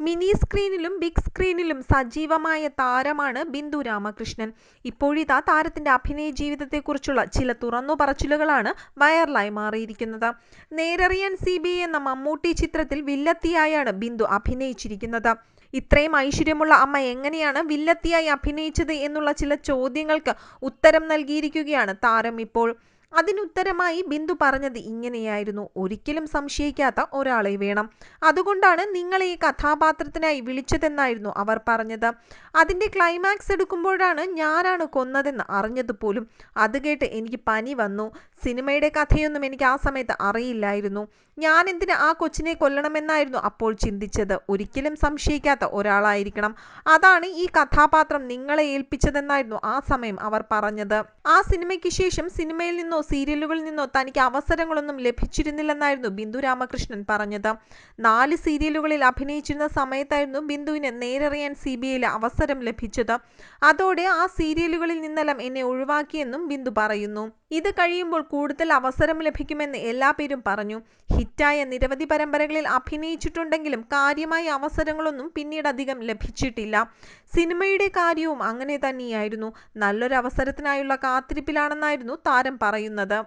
Mini സ്ക്രീനിലും big സ്ക്രീനിലും സജീവമായ താരമാണ് ബിന്ദു രാമകൃഷ്ണൻ. ഇപ്പോഴിതാ താരത്തിന്റെ അഭിനയ ജീവിതത്തെക്കുറിച്ചുള്ള ചില തുറന്നു പറച്ചിലുകളാണ് വൈറലായി മാറിയിരിക്കുന്നത്. നേരറിയാൻ CBI എന്ന മമ്മൂട്ടി ചിത്രത്തിൽ വില്ലത്തിയായാണ് ബിന്ദു അഭിനയിച്ചിരിക്കുന്നത്. ഇത്രയും ഐശ്വര്യമുള്ള അമ്മ എങ്ങനെയാണ് വില്ലത്തിയായി അഭിനയിച്ചത് എന്നുള്ള ചില ചോദ്യങ്ങൾക്ക് ഉത്തരം നൽകിയിരിക്കുകയാണ് താരം ഇപ്പോൾ. അതിനുത്തരമായി ബിന്ദു പറഞ്ഞത് ഇങ്ങനെയായിരുന്നു: ഒരിക്കലും സംശയിക്കാത്ത ഒരാളെ വേണം, അതുകൊണ്ടാണ് നിങ്ങളെ ഈ കഥാപാത്രത്തിനായി വിളിച്ചതെന്നായിരുന്നു അവർ പറഞ്ഞത്. അതിൻ്റെ ക്ലൈമാക്സ് എടുക്കുമ്പോഴാണ് ഞാനാണ് കൊന്നതെന്ന് അറിഞ്ഞത് പോലും. അത് കേട്ട് എനിക്ക് പനി വന്നു. സിനിമയുടെ കഥയൊന്നും എനിക്ക് ആ സമയത്ത് അറിയില്ലായിരുന്നു. ഞാൻ എന്തിന് ആ കൊച്ചിനെ കൊല്ലണമെന്നായിരുന്നു അപ്പോൾ ചിന്തിച്ചത്. ഒരിക്കലും സംശയിക്കാത്ത ഒരാളായിരിക്കണം, അതാണ് ഈ കഥാപാത്രം നിങ്ങളെ ഏൽപ്പിച്ചതെന്നായിരുന്നു ആ സമയം അവർ പറഞ്ഞത്. ആ സിനിമയ്ക്ക് ശേഷം സിനിമയിൽ നിന്നോ സീരിയലുകളിൽ നിന്നോ തനിക്ക് അവസരങ്ങളൊന്നും ലഭിച്ചിരുന്നില്ലെന്നായിരുന്നു ബിന്ദു രാമകൃഷ്ണൻ പറഞ്ഞത്. 4 സീരിയലുകളിൽ അഭിനയിച്ചിരുന്ന സമയത്തായിരുന്നു ബിന്ദുവിന് നേരറിയാൻ CBIയിലെ അവസരം ലഭിച്ചത്. അതോടെ ആ സീരിയലുകളിൽ നിന്നെല്ലാം എന്നെ ഒഴിവാക്കിയെന്നും ബിന്ദു പറയുന്നു. ഇത് കഴിയുമ്പോൾ കൂടുതൽ അവസരം ലഭിക്കുമെന്ന് എല്ലാ പേരും പറഞ്ഞു. ഹിറ്റായ നിരവധി പരമ്പരകളിൽ അഭിനയിച്ചിട്ടുണ്ടെങ്കിലും കാര്യമായ അവസരങ്ങളൊന്നും പിന്നീട് അധികം ലഭിച്ചിട്ടില്ല. സിനിമയുടെ കാര്യവും അങ്ങനെ തന്നെയായിരുന്നു. നല്ലൊരു അവസരത്തിനായുള്ള കാത്തിരിപ്പിലാണെന്നായിരുന്നു താരം പറയുന്നത്.